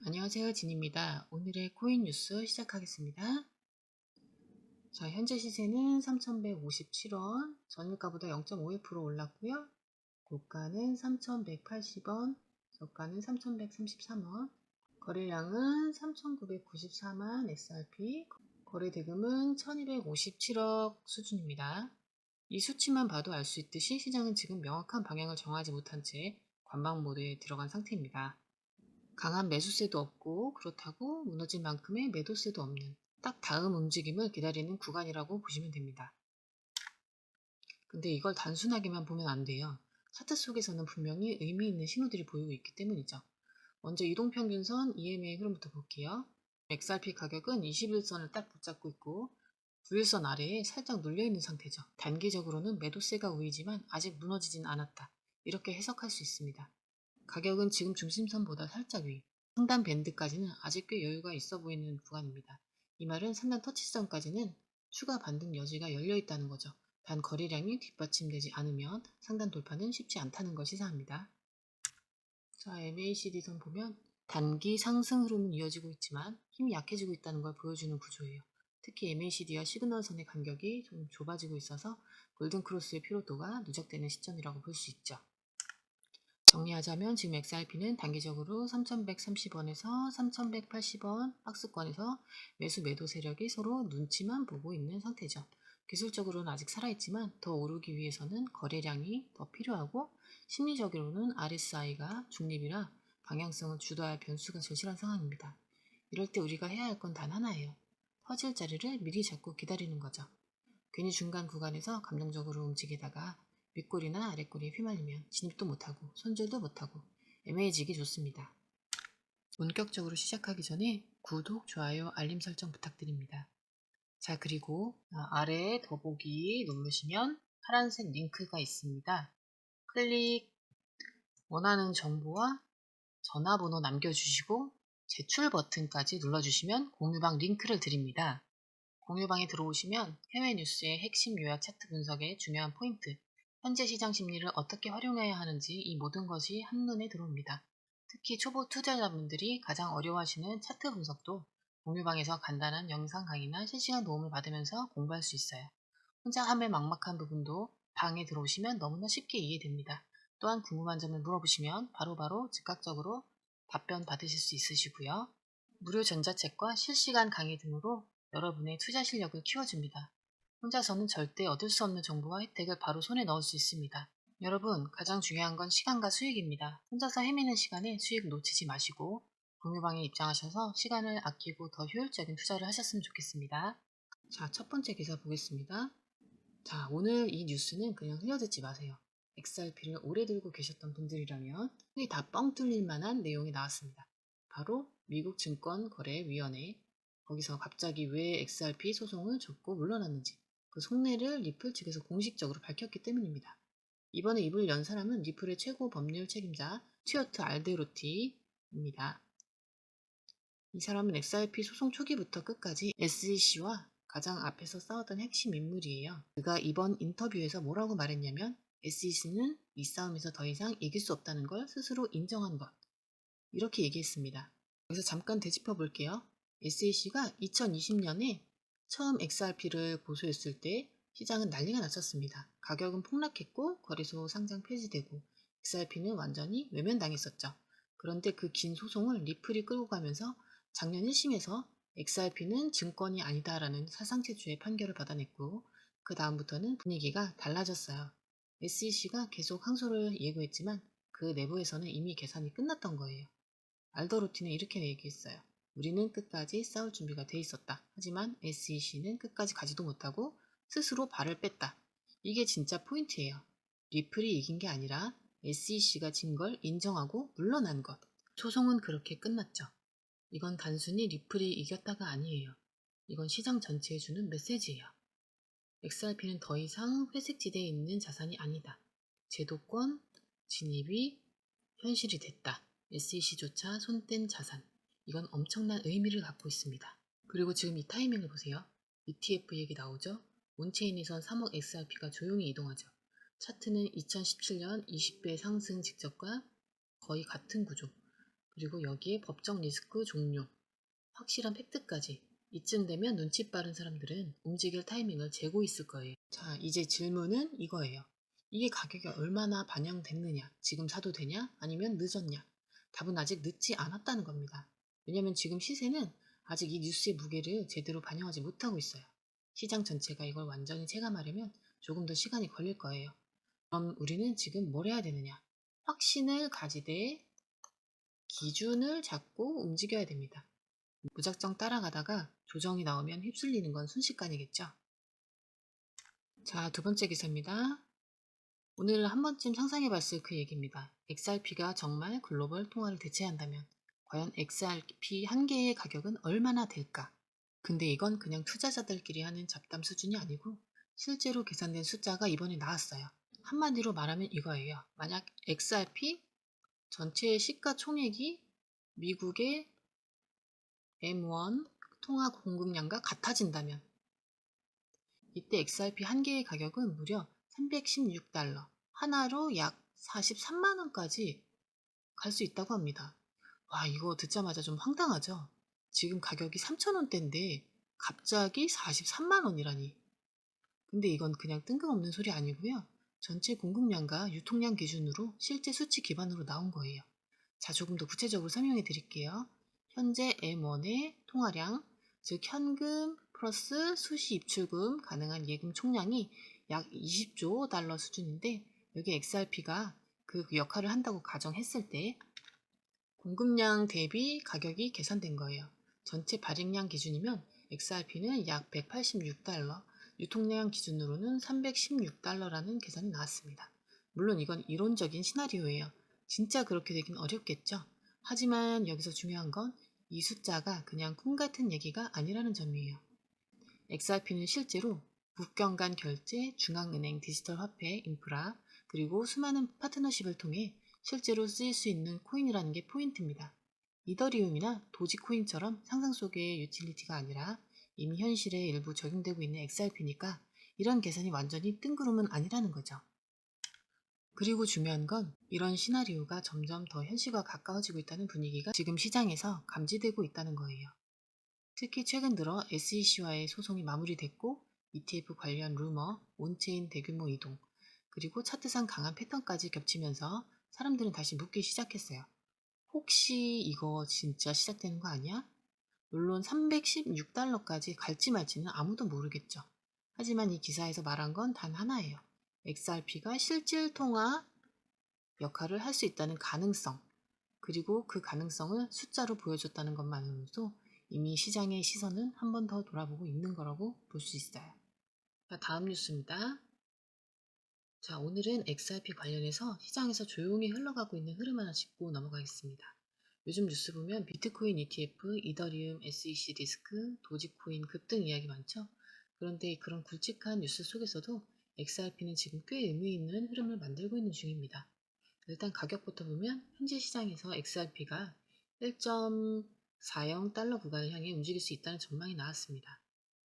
안녕하세요, 진입니다. 오늘의 코인 뉴스 시작하겠습니다. 자, 현재 시세는 3,157원, 전일가보다 0.51% 올랐고요. 고가는 3,180원, 저가는 3,133원, 거래량은 3,994만 XRP, 거래 대금은 1,257억 수준입니다. 이 수치만 봐도 알 수 있듯이 시장은 지금 명확한 방향을 정하지 못한 채 관망 모드에 들어간 상태입니다. 강한 매수세도 없고 그렇다고 무너질 만큼의 매도세도 없는 딱 다음 움직임을 기다리는 구간이라고 보시면 됩니다. 근데 이걸 단순하게만 보면 안 돼요. 차트 속에서는 분명히 의미 있는 신호들이 보이고 있기 때문이죠. 먼저 이동평균선 EMA 흐름부터 볼게요. XRP 가격은 21선을 딱 붙잡고 있고 9일선 아래에 살짝 눌려있는 상태죠. 단기적으로는 매도세가 우위지만 아직 무너지진 않았다. 이렇게 해석할 수 있습니다. 가격은 지금 중심선보다 살짝 위, 상단 밴드까지는 아직 꽤 여유가 있어 보이는 구간입니다. 이 말은 상단 터치선까지는 추가 반등 여지가 열려 있다는 거죠. 단 거래량이 뒷받침되지 않으면 상단 돌파는 쉽지 않다는 걸 시사합니다. 자, MACD선 보면 단기 상승 흐름은 이어지고 있지만 힘이 약해지고 있다는 걸 보여주는 구조예요. 특히 MACD와 시그널선의 간격이 좀 좁아지고 있어서 골든크로스의 피로도가 누적되는 시점이라고 볼 수 있죠. 정리하자면 지금 XRP는 단기적으로 3,130원에서 3,180원 박스권에서 매수 매도 세력이 서로 눈치만 보고 있는 상태죠. 기술적으로는 아직 살아있지만 더 오르기 위해서는 거래량이 더 필요하고 심리적으로는 RSI가 중립이라 방향성을 주도할 변수가 절실한 상황입니다. 이럴 때 우리가 해야 할 건 단 하나예요. 퍼즐 자리를 미리 잡고 기다리는 거죠. 괜히 중간 구간에서 감정적으로 움직이다가 윗골이나 아랫골이 휘말리면 진입도 못하고 손절도 못하고 애매해지기 좋습니다. 본격적으로 시작하기 전에 구독, 좋아요, 알림 설정 부탁드립니다. 자, 그리고 아래에 더보기 누르시면 파란색 링크가 있습니다. 클릭, 원하는 정보와 전화번호 남겨주시고 제출 버튼까지 눌러주시면 공유방 링크를 드립니다. 공유방에 들어오시면 해외 뉴스의 핵심 요약 차트 분석의 중요한 포인트, 현재 시장 심리를 어떻게 활용해야 하는지 이 모든 것이 한눈에 들어옵니다. 특히 초보 투자자분들이 가장 어려워하시는 차트 분석도 공유방에서 간단한 영상 강의나 실시간 도움을 받으면서 공부할 수 있어요. 혼자 하면 막막한 부분도 방에 들어오시면 너무나 쉽게 이해됩니다. 또한 궁금한 점을 물어보시면 바로바로 즉각적으로 답변 받으실 수 있으시고요. 무료 전자책과 실시간 강의 등으로 여러분의 투자 실력을 키워줍니다. 혼자서는 절대 얻을 수 없는 정보와 혜택을 바로 손에 넣을 수 있습니다. 여러분, 가장 중요한 건 시간과 수익입니다. 혼자서 헤매는 시간에 수익 놓치지 마시고 공유방에 입장하셔서 시간을 아끼고 더 효율적인 투자를 하셨으면 좋겠습니다. 자, 첫 번째 기사 보겠습니다. 자, 오늘 이 뉴스는 그냥 흘려듣지 마세요. XRP를 오래 들고 계셨던 분들이라면 흔히 다 뻥 뚫릴 만한 내용이 나왔습니다. 바로 미국 증권거래위원회, 거기서 갑자기 왜 XRP 소송을 접고 물러났는지 그 속내를 리플 측에서 공식적으로 밝혔기 때문입니다. 이번에 입을 연 사람은 리플의 최고 법률 책임자 튜어트 알데로티입니다. 이 사람은 XRP 소송 초기부터 끝까지 SEC와 가장 앞에서 싸웠던 핵심 인물이에요. 그가 이번 인터뷰에서 뭐라고 말했냐면 SEC는 이 싸움에서 더 이상 이길 수 없다는 걸 스스로 인정한 것. 이렇게 얘기했습니다. 여기서 잠깐 되짚어 볼게요. SEC가 2020년에 처음 XRP를 고소했을 때 시장은 난리가 났었습니다. 가격은 폭락했고 거래소 상장 폐지되고 XRP는 완전히 외면당했었죠. 그런데 그 긴 소송을 리플이 끌고 가면서 작년 1심에서 XRP는 증권이 아니다라는 사상체주의 판결을 받아냈고 그 다음부터는 분위기가 달라졌어요. SEC가 계속 항소를 예고했지만 그 내부에서는 이미 계산이 끝났던 거예요. 알더로티는 이렇게 얘기했어요. 우리는 끝까지 싸울 준비가 돼 있었다. 하지만 SEC는 끝까지 가지도 못하고 스스로 발을 뺐다. 이게 진짜 포인트예요. 리플이 이긴 게 아니라 SEC가 진 걸 인정하고 물러난 것. 소송은 그렇게 끝났죠. 이건 단순히 리플이 이겼다가 아니에요. 이건 시장 전체에 주는 메시지예요. XRP는 더 이상 회색지대에 있는 자산이 아니다. 제도권 진입이 현실이 됐다. SEC조차 손뗀 자산. 이건 엄청난 의미를 갖고 있습니다. 그리고 지금 이 타이밍을 보세요. ETF 얘기 나오죠? 온체인에선 3억 XRP가 조용히 이동하죠. 차트는 2017년 20배 상승 직접과 거의 같은 구조. 그리고 여기에 법적 리스크 종료, 확실한 팩트까지. 이쯤 되면 눈치 빠른 사람들은 움직일 타이밍을 재고 있을 거예요. 자, 이제 질문은 이거예요. 이게 가격이 얼마나 반영됐느냐? 지금 사도 되냐? 아니면 늦었냐? 답은 아직 늦지 않았다는 겁니다. 왜냐면 지금 시세는 아직 이 뉴스의 무게를 제대로 반영하지 못하고 있어요. 시장 전체가 이걸 완전히 체감하려면 조금 더 시간이 걸릴 거예요. 그럼 우리는 지금 뭘 해야 되느냐? 확신을 가지되 기준을 잡고 움직여야 됩니다. 무작정 따라가다가 조정이 나오면 휩쓸리는 건 순식간이겠죠. 자, 두 번째 기사입니다. 오늘 한 번쯤 상상해봤을 그 얘기입니다. XRP가 정말 글로벌 통화를 대체한다면 과연 XRP 한 개의 가격은 얼마나 될까? 근데 이건 그냥 투자자들끼리 하는 잡담 수준이 아니고 실제로 계산된 숫자가 이번에 나왔어요. 한마디로 말하면 이거예요. 만약 XRP 전체의 시가총액이 미국의 M1 통화 공급량과 같아진다면 이때 XRP 한 개의 가격은 무려 316달러, 하나로 약 43만 원까지 갈 수 있다고 합니다. 와, 이거 듣자마자 좀 황당하죠? 지금 가격이 3,000원대인데 갑자기 43만 원이라니. 근데 이건 그냥 뜬금없는 소리 아니고요. 전체 공급량과 유통량 기준으로 실제 수치 기반으로 나온 거예요. 자, 조금 더 구체적으로 설명해 드릴게요. 현재 M1의 통화량, 즉 현금 플러스 수시 입출금 가능한 예금 총량이 약 20조 달러 수준인데 여기 XRP가 그 역할을 한다고 가정했을 때 공급량 대비 가격이 계산된 거예요. 전체 발행량 기준이면 XRP는 약 186달러, 유통량 기준으로는 316달러라는 계산이 나왔습니다. 물론 이건 이론적인 시나리오예요. 진짜 그렇게 되긴 어렵겠죠. 하지만 여기서 중요한 건 이 숫자가 그냥 꿈 같은 얘기가 아니라는 점이에요. XRP는 실제로 국경 간 결제, 중앙은행 디지털 화폐, 인프라, 그리고 수많은 파트너십을 통해 실제로 쓰일 수 있는 코인이라는 게 포인트입니다. 이더리움이나 도지코인처럼 상상 속의 유틸리티가 아니라 이미 현실에 일부 적용되고 있는 XRP니까 이런 계산이 완전히 뜬구름은 아니라는 거죠. 그리고 중요한 건 이런 시나리오가 점점 더 현실과 가까워지고 있다는 분위기가 지금 시장에서 감지되고 있다는 거예요. 특히 최근 들어 SEC와의 소송이 마무리됐고 ETF 관련 루머, 온체인 대규모 이동, 그리고 차트상 강한 패턴까지 겹치면서 사람들은 다시 묻기 시작했어요. 혹시 이거 진짜 시작되는 거 아니야? 물론 316달러까지 갈지 말지는 아무도 모르겠죠. 하지만 이 기사에서 말한 건 단 하나예요. XRP가 실질 통화 역할을 할 수 있다는 가능성, 그리고 그 가능성을 숫자로 보여줬다는 것만으로도 이미 시장의 시선은 한 번 더 돌아보고 있는 거라고 볼 수 있어요. 자, 다음 뉴스입니다. 자, 오늘은 XRP 관련해서 시장에서 조용히 흘러가고 있는 흐름 하나 짚고 넘어가겠습니다. 요즘 뉴스 보면 비트코인 ETF, 이더리움, SEC 리스크, 도지코인 급등 이야기 많죠? 그런데 그런 굵직한 뉴스 속에서도 XRP는 지금 꽤 의미 있는 흐름을 만들고 있는 중입니다. 일단 가격부터 보면 현재 시장에서 XRP가 1.40달러 구간을 향해 움직일 수 있다는 전망이 나왔습니다.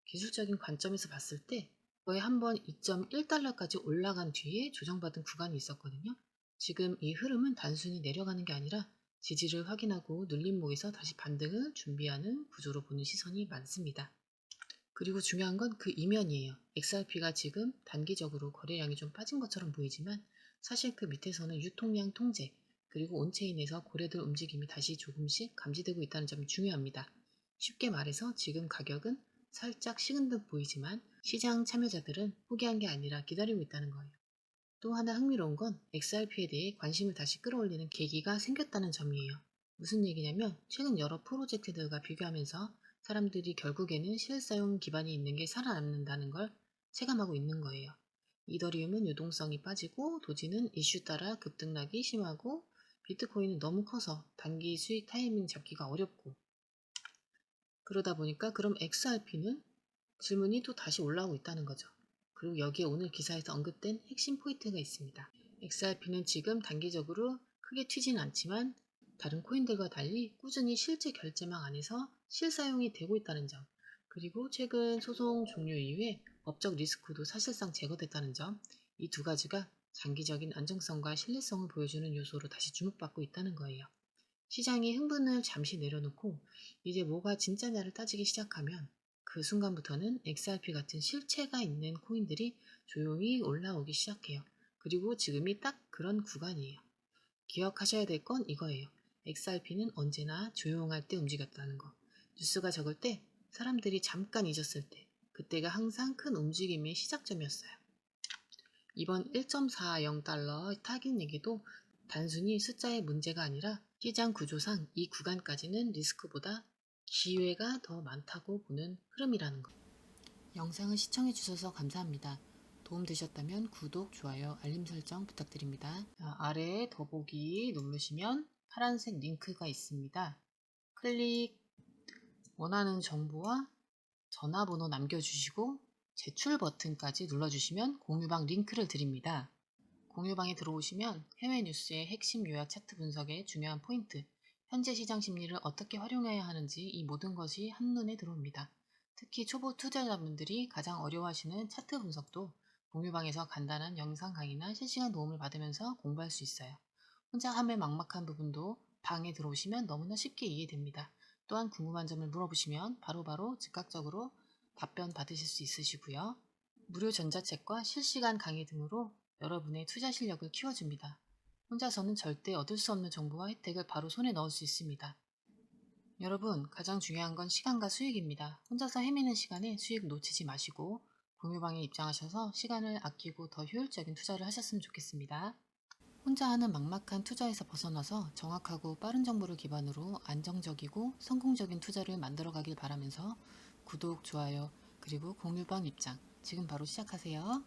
기술적인 관점에서 봤을 때 거의 한번 2.1달러까지 올라간 뒤에 조정받은 구간이 있었거든요. 지금 이 흐름은 단순히 내려가는 게 아니라 지지를 확인하고 눌림목에서 다시 반등을 준비하는 구조로 보는 시선이 많습니다. 그리고 중요한 건 그 이면이에요. XRP가 지금 단기적으로 거래량이 좀 빠진 것처럼 보이지만 사실 그 밑에서는 유통량 통제, 그리고 온체인에서 고래들 움직임이 다시 조금씩 감지되고 있다는 점이 중요합니다. 쉽게 말해서 지금 가격은 살짝 식은 듯 보이지만 시장 참여자들은 포기한 게 아니라 기다리고 있다는 거예요. 또 하나 흥미로운 건 XRP에 대해 관심을 다시 끌어올리는 계기가 생겼다는 점이에요. 무슨 얘기냐면 최근 여러 프로젝트들과 비교하면서 사람들이 결국에는 실사용 기반이 있는 게 살아남는다는 걸 체감하고 있는 거예요. 이더리움은 유동성이 빠지고 도지는 이슈 따라 급등락이 심하고 비트코인은 너무 커서 단기 수익 타이밍 잡기가 어렵고 그러다 보니까 그럼 XRP는 질문이 또 다시 올라오고 있다는 거죠. 그리고 여기에 오늘 기사에서 언급된 핵심 포인트가 있습니다. XRP는 지금 단기적으로 크게 튀진 않지만 다른 코인들과 달리 꾸준히 실제 결제망 안에서 실사용이 되고 있다는 점, 그리고 최근 소송 종료 이후에 법적 리스크도 사실상 제거됐다는 점, 이 두 가지가 장기적인 안정성과 신뢰성을 보여주는 요소로 다시 주목받고 있다는 거예요. 시장이 흥분을 잠시 내려놓고 이제 뭐가 진짜냐를 따지기 시작하면 그 순간부터는 XRP 같은 실체가 있는 코인들이 조용히 올라오기 시작해요. 그리고 지금이 딱 그런 구간이에요. 기억하셔야 될 건 이거예요. XRP는 언제나 조용할 때 움직였다는 거. 뉴스가 적을 때, 사람들이 잠깐 잊었을 때, 그때가 항상 큰 움직임의 시작점이었어요. 이번 1.40달러 타깃 얘기도 단순히 숫자의 문제가 아니라 시장 구조상 이 구간까지는 리스크보다 기회가 더 많다고 보는 흐름이라는 거. 영상을 시청해 주셔서 감사합니다. 도움 되셨다면 구독, 좋아요, 알림 설정 부탁드립니다. 아래에 더보기 누르시면 파란색 링크가 있습니다. 클릭, 원하는 정보와 전화번호 남겨주시고 제출 버튼까지 눌러주시면 공유방 링크를 드립니다. 공유방에 들어오시면 해외 뉴스의 핵심 요약 차트 분석의 중요한 포인트, 현재 시장 심리를 어떻게 활용해야 하는지 이 모든 것이 한눈에 들어옵니다. 특히 초보 투자자분들이 가장 어려워하시는 차트 분석도 공유방에서 간단한 영상 강의나 실시간 도움을 받으면서 공부할 수 있어요. 혼자 하면 막막한 부분도 방에 들어오시면 너무나 쉽게 이해됩니다. 또한 궁금한 점을 물어보시면 바로바로 즉각적으로 답변 받으실 수 있으시고요. 무료 전자책과 실시간 강의 등으로 여러분의 투자 실력을 키워줍니다. 혼자서는 절대 얻을 수 없는 정보와 혜택을 바로 손에 넣을 수 있습니다. 여러분, 가장 중요한 건 시간과 수익입니다. 혼자서 헤매는 시간에 수익 놓치지 마시고 공유방에 입장하셔서 시간을 아끼고 더 효율적인 투자를 하셨으면 좋겠습니다. 혼자 하는 막막한 투자에서 벗어나서 정확하고 빠른 정보를 기반으로 안정적이고 성공적인 투자를 만들어가길 바라면서 구독, 좋아요, 그리고 공유방 입장 지금 바로 시작하세요.